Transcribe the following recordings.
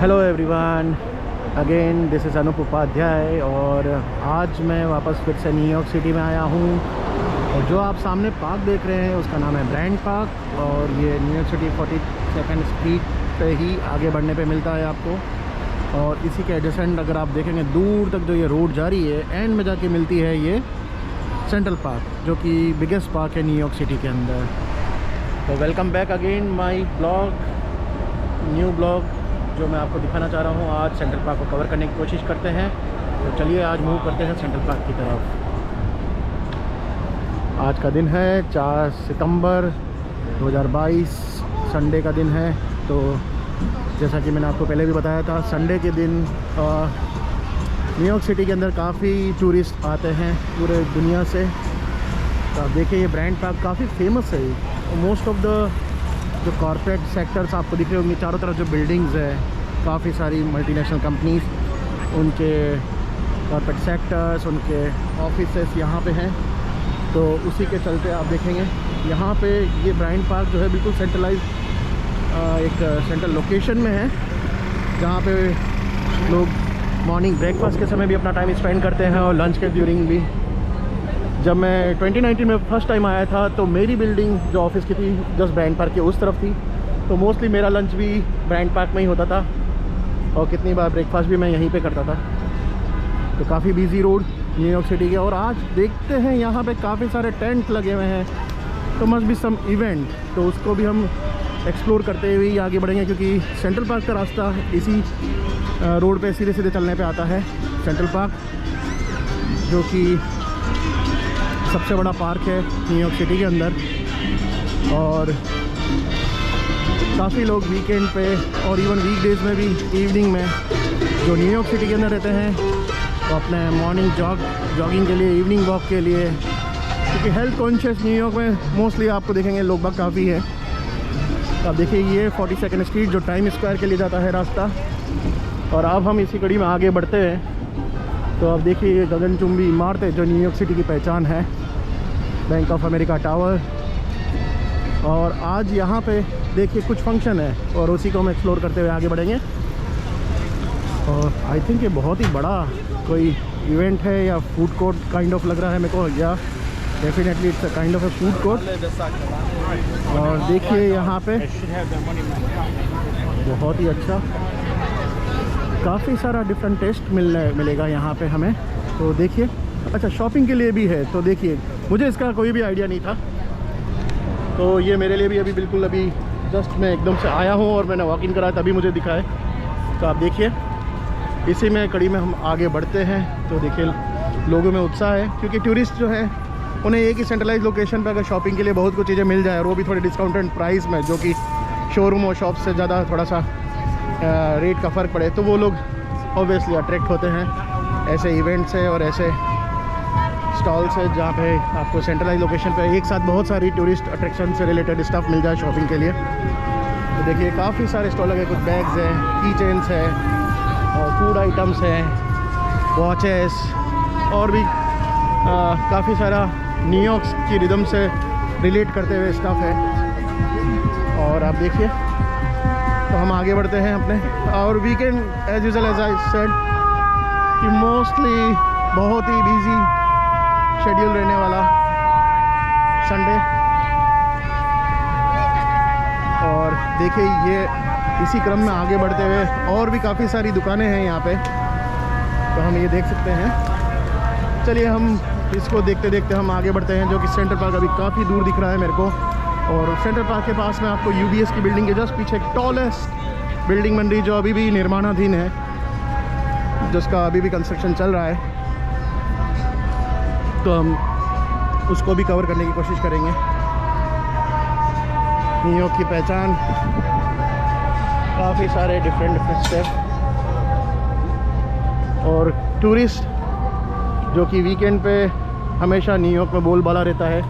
Hello everyone, again this is Anoop Upadhyay और आज मैं वापस फिर से न्यूयॉर्क सिटी में आया हूँ। और जो आप सामने पार्क देख रहे हैं उसका नाम है ब्रायंट पार्क और ये न्यूयॉर्क सिटी 42nd स्ट्रीट पे ही आगे बढ़ने पे मिलता है आपको। और इसी के एडजेसेंट अगर आप देखेंगे दूर तक जो ये रोड जा रही है एंड में जाके मिलती है ये सेंट्रल पार्क, जो कि बिगेस्ट पार्क है न्यूयॉर्क सिटी के अंदर। तो welcome back again my blog, new blog जो मैं आपको दिखाना चाह रहा हूँ। आज सेंट्रल पार्क को कवर करने की कोशिश करते हैं। तो चलिए आज मूव करते हैं सेंट्रल पार्क की तरफ। आज का दिन है 4 सितंबर 2022, संडे का दिन है। तो जैसा कि मैंने आपको पहले भी बताया था, संडे के दिन न्यूयॉर्क सिटी के अंदर काफ़ी टूरिस्ट आते हैं पूरे दुनिया से। तो आप देखिए ये ब्रायंट पार्क काफ़ी फेमस है। मोस्ट ऑफ द जो कॉर्पोरेट सेक्टर्स आपको दिख रहे होंगे चारों तरफ, जो बिल्डिंग्स है, काफ़ी सारी मल्टीनेशनल कंपनीज, उनके कॉर्पोरेट सेक्टर्स, उनके ऑफिसेस यहाँ पे हैं। तो उसी के चलते आप देखेंगे यहाँ पे ये ब्रायंट पार्क जो है बिल्कुल सेंट्रलाइज एक सेंट्रल लोकेशन में है, जहाँ पे लोग मॉर्निंग ब्रेकफास्ट के समय भी अपना टाइम स्पेंड करते हैं और लंच के ड्यूरिंग भी। जब मैं 2019 में फर्स्ट टाइम आया था तो मेरी बिल्डिंग जो ऑफिस की थी जस्ट ब्रायंट पार्क के उस तरफ थी। तो मोस्टली मेरा लंच भी ब्रायंट पार्क में ही होता था और कितनी बार ब्रेकफास्ट भी मैं यहीं पे करता था। तो काफ़ी बिजी रोड न्यूयॉर्क सिटी के। और आज देखते हैं यहाँ पे काफ़ी सारे टेंट लगे हुए हैं, तो मस्ट बी सम इवेंट। तो उसको भी हम एक्सप्लोर करते हुए ही आगे बढ़ेंगे, क्योंकि सेंट्रल पार्क का रास्ता इसी रोड पे सीधे सीधे चलने पे आता है। सेंट्रल पार्क जो कि सबसे बड़ा पार्क है न्यूयॉर्क सिटी के अंदर। और काफ़ी लोग वीकेंड पे और इवन वीकडेज़ में भी इवनिंग में जो न्यूयॉर्क सिटी के अंदर रहते हैं तो अपने मॉर्निंग जॉगिंग के लिए, इवनिंग वॉक के लिए, क्योंकि हेल्थ कॉन्शियस न्यूयॉर्क में मोस्टली आपको देखेंगे लोग बाग काफ़ी है। तो आप देखिए ये 42nd स्ट्रीट जो टाइम स्क्वायर के लिए जाता है रास्ता। और अब हम इसी कड़ी में आगे बढ़ते हैं। तो अब देखिए ये गगनचुंबी इमारतें जो न्यूयॉर्क सिटी की पहचान है, बैंक ऑफ अमेरिका टावर। और आज यहाँ पे देखिए कुछ फंक्शन है और उसी को हम एक्सप्लोर करते हुए आगे बढ़ेंगे। और आई थिंक ये बहुत ही बड़ा कोई इवेंट है या फूड कोर्ट काइंड ऑफ लग रहा है मेरे को। या definitely it's a kind of a food court. और देखिए यहाँ पे बहुत ही अच्छा, काफ़ी सारा डिफरेंट टेस्ट मिलेगा यहाँ पे हमें। तो देखिए अच्छा शॉपिंग के लिए भी है। तो देखिए मुझे इसका कोई भी आइडिया नहीं था, तो ये मेरे लिए भी अभी अभी जस्ट मैं एकदम से आया हूँ और मैंने वॉक इन करा तभी मुझे दिखा है। तो आप देखिए इसी में कड़ी में हम आगे बढ़ते हैं। तो देखिए लोगों में उत्साह है, क्योंकि टूरिस्ट जो है उन्हें एक ही सेंट्रलाइज लोकेशन पर अगर शॉपिंग के लिए बहुत कुछ चीज़ें मिल जाए और वो भी थोड़ी डिस्काउंटेड प्राइस में, जो कि शोरूम और शॉप से ज़्यादा थोड़ा सा रेट का फ़र्क पड़े, तो वो लोग ऑब्वियसली अट्रैक्ट होते हैं ऐसे इवेंट से और ऐसे स्टॉल से, जहाँ पे आपको सेंट्रलाइज लोकेशन पे एक साथ बहुत सारी टूरिस्ट अट्रैक्शन से रिलेटेड स्टफ़ मिल जाए शॉपिंग के लिए। तो देखिए काफ़ी सारे स्टॉल लगे, कुछ बैग्स हैं, की चेन्स है और फूड आइटम्स हैं, वॉचेस और भी काफ़ी सारा न्यूयॉर्क की रिदम से रिलेट करते हुए स्टफ़ है। और आप देखिए तो हम आगे बढ़ते हैं अपने। और weekend as usual as I said कि मोस्टली बहुत ही बिजी शेड्यूल रहने वाला संडे। और देखिए ये इसी क्रम में आगे बढ़ते हुए और भी काफ़ी सारी दुकानें हैं यहाँ पे, तो हम ये देख सकते हैं। चलिए हम इसको देखते देखते हम आगे बढ़ते हैं, जो कि सेंट्रल पार्क अभी काफ़ी दूर दिख रहा है मेरे को। और सेंट्रल पार्क के पास में आपको UBS की बिल्डिंग के जस्ट पीछे एक टॉलेस्ट बिल्डिंग बन रही, जो अभी भी निर्माणाधीन है, जिसका अभी भी कंस्ट्रक्शन चल रहा है। तो हम उसको भी कवर करने की कोशिश करेंगे। न्यूयॉर्क की पहचान, काफ़ी सारे डिफरेंट स्टेप और टूरिस्ट जो कि वीकेंड पे हमेशा न्यूयॉर्क में बोलबाला रहता है,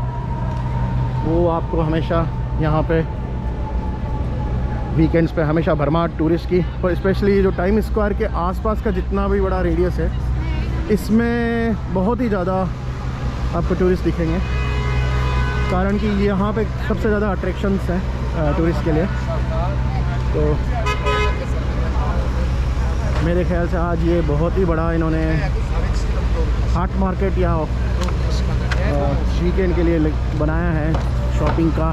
वो आपको हमेशा यहाँ पे वीकेंड्स पे हमेशा भरमार टूरिस्ट की। और स्पेशली जो टाइम स्क्वायर के आसपास का जितना भी बड़ा रेडियस है, इसमें बहुत ही ज़्यादा आपको टूरिस्ट दिखेंगे, कारण कि यहाँ पे सबसे ज़्यादा अट्रैक्शंस हैं टूरिस्ट के लिए। तो मेरे ख्याल से आज ये बहुत ही बड़ा इन्होंने हाट मार्केट या वीकेंड के लिए बनाया है शॉपिंग का।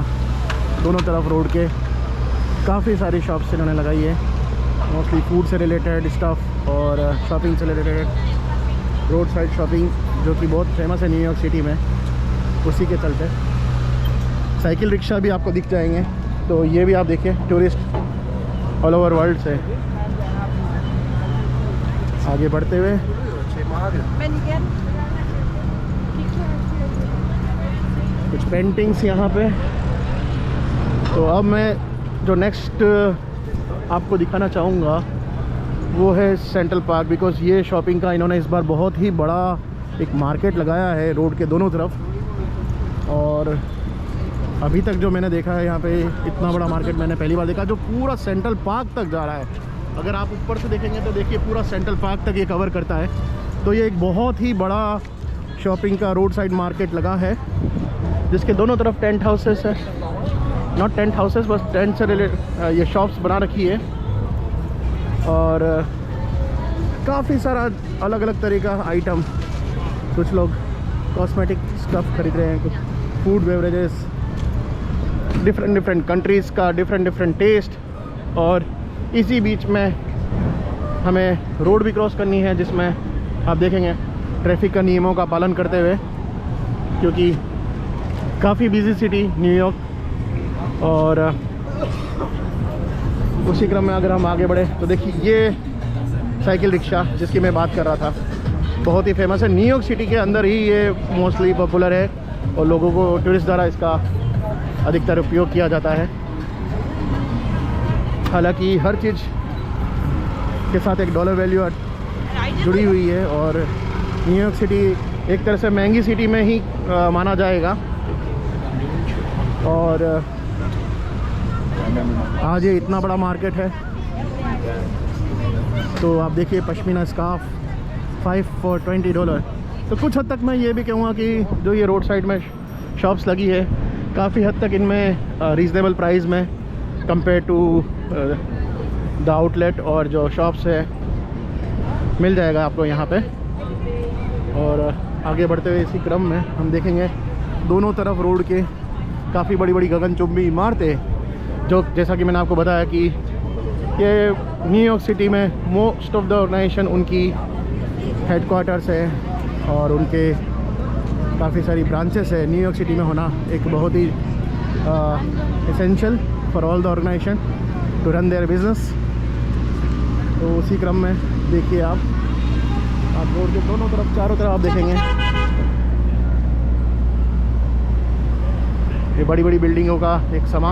दोनों तरफ रोड के काफ़ी सारी शॉप्स इन्होंने लगाई है, मोस्टली फूड से रिलेटेड स्टफ़ और शॉपिंग से रिलेटेड रोड साइड शॉपिंग, जो कि बहुत फेमस है न्यूयॉर्क सिटी में। उसी के चलते साइकिल रिक्शा भी आपको दिख जाएंगे। तो ये भी आप देखिए, टूरिस्ट ऑल ओवर वर्ल्ड से आगे बढ़ते हुए कुछ पेंटिंग्स यहाँ पे। तो अब मैं जो नेक्स्ट आपको दिखाना चाहूँगा वो है सेंट्रल पार्क, बिकॉज़ ये शॉपिंग का इन्होंने इस बार बहुत ही बड़ा एक मार्केट लगाया है रोड के दोनों तरफ। और अभी तक जो मैंने देखा है यहाँ पे इतना बड़ा मार्केट मैंने पहली बार देखा, जो पूरा सेंट्रल पार्क तक जा रहा है। अगर आप ऊपर से देखेंगे तो देखिए पूरा सेंट्रल पार्क तक ये कवर करता है। तो ये एक बहुत ही बड़ा शॉपिंग का रोड साइड मार्केट लगा है, जिसके दोनों तरफ टेंट हाउसेस है, नॉट टेंट हाउसेस, बस टेंट से रिलेटेड ये शॉप्स बना रखी है। और काफ़ी सारा अलग अलग तरह का आइटम, कुछ लोग कॉस्मेटिक स्टफ़ खरीद रहे हैं, कुछ फूड बेवरेजेस, डिफरेंट कंट्रीज़ का डिफरेंट टेस्ट। और इसी बीच में हमें रोड भी क्रॉस करनी है, जिसमें आप देखेंगे ट्रैफिक का नियमों का पालन करते हुए, क्योंकि काफ़ी बिजी सिटी न्यूयॉर्क। और उसी क्रम में अगर हम आगे बढ़े तो देखिए ये साइकिल रिक्शा जिसकी मैं बात कर रहा था, बहुत ही फेमस है न्यूयॉर्क सिटी के अंदर ही। ये मोस्टली पॉपुलर है और लोगों को टूरिस्ट द्वारा इसका अधिकतर उपयोग किया जाता है। हालांकि हर चीज़ के साथ एक डॉलर वैल्यू जुड़ी हुई है, और न्यूयॉर्क सिटी एक तरह से महंगी सिटी में ही माना जाएगा। और आज ये इतना बड़ा मार्केट है। तो आप देखिए पश्मीना स्कार्फ 5 for $20। तो कुछ हद तक मैं ये भी कहूँगा कि जो ये रोड साइड में शॉप्स लगी है, काफ़ी हद तक इनमें रीज़नेबल प्राइस में कंपेयर टू द आउटलेट और जो शॉप्स है मिल जाएगा आपको यहाँ पे। और आगे बढ़ते हुए इसी क्रम में हम देखेंगे दोनों तरफ रोड के काफ़ी बड़ी बड़ी गगनचुंबी इमारतें, जो जैसा कि मैंने आपको बताया कि ये न्यूयॉर्क सिटी में मोस्ट ऑफ द ऑर्गेनाइजेशन उनकी हेडक्वार्टर्स है और उनके काफ़ी सारी ब्रांचेस है। न्यूयॉर्क सिटी में होना एक बहुत ही essential for all the organisation to run their business. तो उसी क्रम में देखिए आप रोड के दोनों तरफ, चारों तरफ आप देखेंगे ये बड़ी बड़ी बिल्डिंगों का एक समा।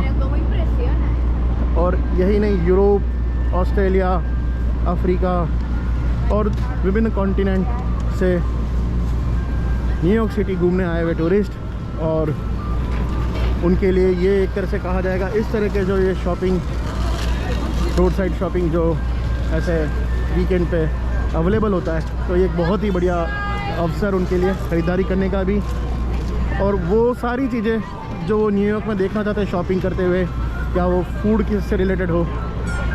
और यही नहीं, यूरोप, ऑस्ट्रेलिया, अफ्रीका और विभिन्न कॉन्टिनेंट से न्यूयॉर्क सिटी घूमने आए हुए टूरिस्ट, और उनके लिए ये एक तरह से कहा जाएगा, इस तरह के जो ये शॉपिंग, रोड साइड शॉपिंग जो ऐसे वीकेंड पे अवेलेबल होता है, तो ये एक बहुत ही बढ़िया अवसर उनके लिए ख़रीदारी करने का भी। और वो सारी चीज़ें जो वो न्यूयॉर्क में देखना चाहते हैं शॉपिंग करते हुए, या वो फूड से रिलेटेड हो,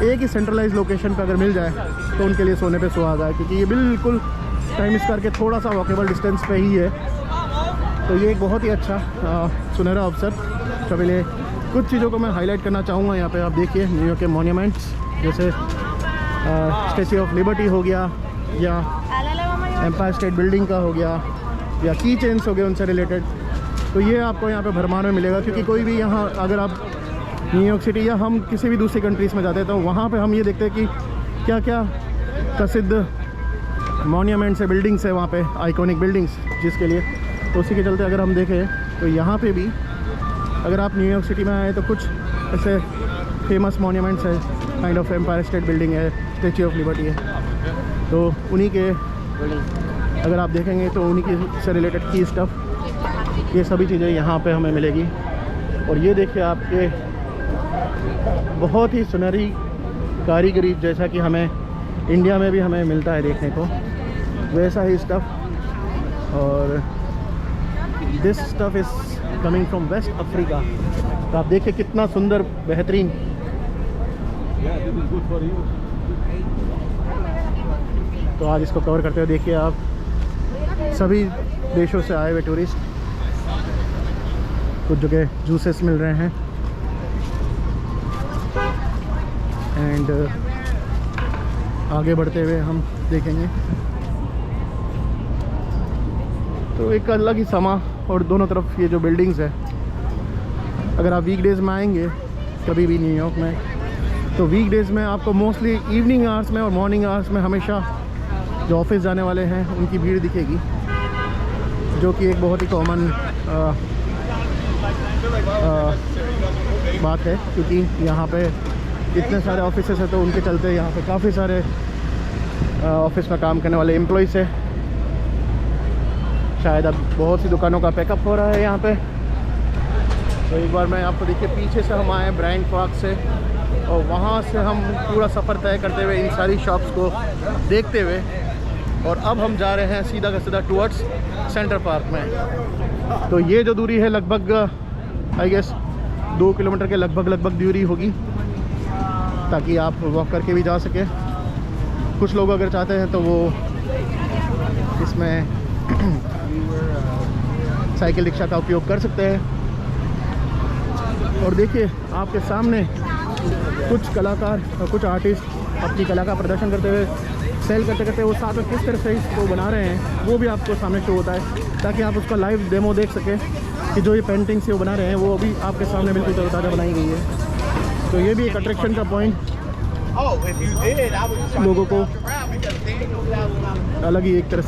एक ही सेंट्रलाइज लोकेशन पर अगर मिल जाए तो उनके लिए सोने पे सुहागा है, क्योंकि ये बिल्कुल टाइम स्क्वायर के थोड़ा सा वॉकेबल डिस्टेंस पे ही है। तो ये एक बहुत ही अच्छा सुनहरा अवसर सभी लिए। कुछ चीज़ों को मैं हाईलाइट करना चाहूँगा यहाँ पे। आप देखिए न्यूयॉर्क के मॉन्यूमेंट्स, जैसे स्टैच्यू ऑफ लिबर्टी हो गया, या एम्पायर स्टेट बिल्डिंग का हो गया, या की चेन्स हो गए उनसे रिलेटेड। तो ये आपको यहाँ पे भरमार में मिलेगा, क्योंकि कोई भी यहाँ अगर आप न्यूयॉर्क सिटी या हम किसी भी दूसरी कंट्रीज़ में जाते हैं तो वहाँ पे हम ये देखते हैं कि क्या क्या प्रसिद्ध मॉन्यूमेंट्स है, बिल्डिंग्स है वहाँ पे, आइकॉनिक बिल्डिंग्स जिसके लिए। तो उसी के चलते अगर हम देखें तो यहाँ पे भी अगर आप न्यूयॉर्क सिटी में आए तो कुछ ऐसे फेमस मॉन्यूमेंट्स है, kind of Empire State Building है, स्टैच्यू ऑफ लिबर्टी है। तो उन्हीं के अगर आप देखेंगे तो उन्हीं की से रिलेटेड की स्टफ़, ये सभी चीज़ें यहाँ पे हमें मिलेगी। और ये देखिए आपके बहुत ही सुनहरी कारीगरी, जैसा कि हमें इंडिया में भी हमें मिलता है देखने को, वैसा ही स्टफ़। और this stuff is coming from West Africa. तो आप देखिए कितना सुंदर बेहतरीन तो आज इसको कवर करते हुए देखिए आप, सभी देशों से आए हुए टूरिस्ट, कुछ जगह जूसेस मिल रहे हैं एंड आगे बढ़ते हुए हम देखेंगे तो एक अलग ही समा। और दोनों तरफ ये जो बिल्डिंग्स है, अगर आप वीकडेज़ में आएंगे कभी भी न्यूयॉर्क में, तो वीकडेज़ में आपको मोस्टली इवनिंग आवर्स में और मॉर्निंग आवर्स में हमेशा जो ऑफिस जाने वाले हैं उनकी भीड़ दिखेगी, जो कि एक बहुत ही कॉमन बात है, क्योंकि यहाँ पे इतने सारे ऑफिसेस हैं तो उनके चलते यहाँ पे काफ़ी सारे ऑफिस में काम करने वाले एम्प्लॉइज़ हैं। शायद अब बहुत सी दुकानों का पैकअप हो रहा है यहाँ पे। तो एक बार मैं आपको देखिए, पीछे से हम आए ब्रायंट पार्क से और वहाँ से हम पूरा सफ़र तय करते हुए इन सारी शॉप्स को देखते हुए, और अब हम जा रहे हैं सीधा का सीधा टूवर्ड्स सेंटर पार्क में। तो ये जो दूरी है लगभग आई गेस 2 किलोमीटर के लगभग दूरी होगी, ताकि आप वॉक करके भी जा सकें। कुछ लोग अगर चाहते हैं तो वो इसमें साइकिल रिक्शा का उपयोग कर सकते हैं। और देखिए आपके सामने कुछ कलाकार और कुछ आर्टिस्ट अपनी कला का प्रदर्शन करते हुए, सेल करते करते वो साथ में किस तरह से इसको बना रहे हैं वो भी आपको सामने शो होता है, ताकि आप उसका लाइव डेमो देख सकें कि जो ये पेंटिंग्स वो बना रहे हैं वो अभी आपके सामने बिल्कुल तरोताज़ा बनाई गई है। तो ये भी एक अट्रैक्शन का पॉइंट लोगों को अलग ही एक तरह से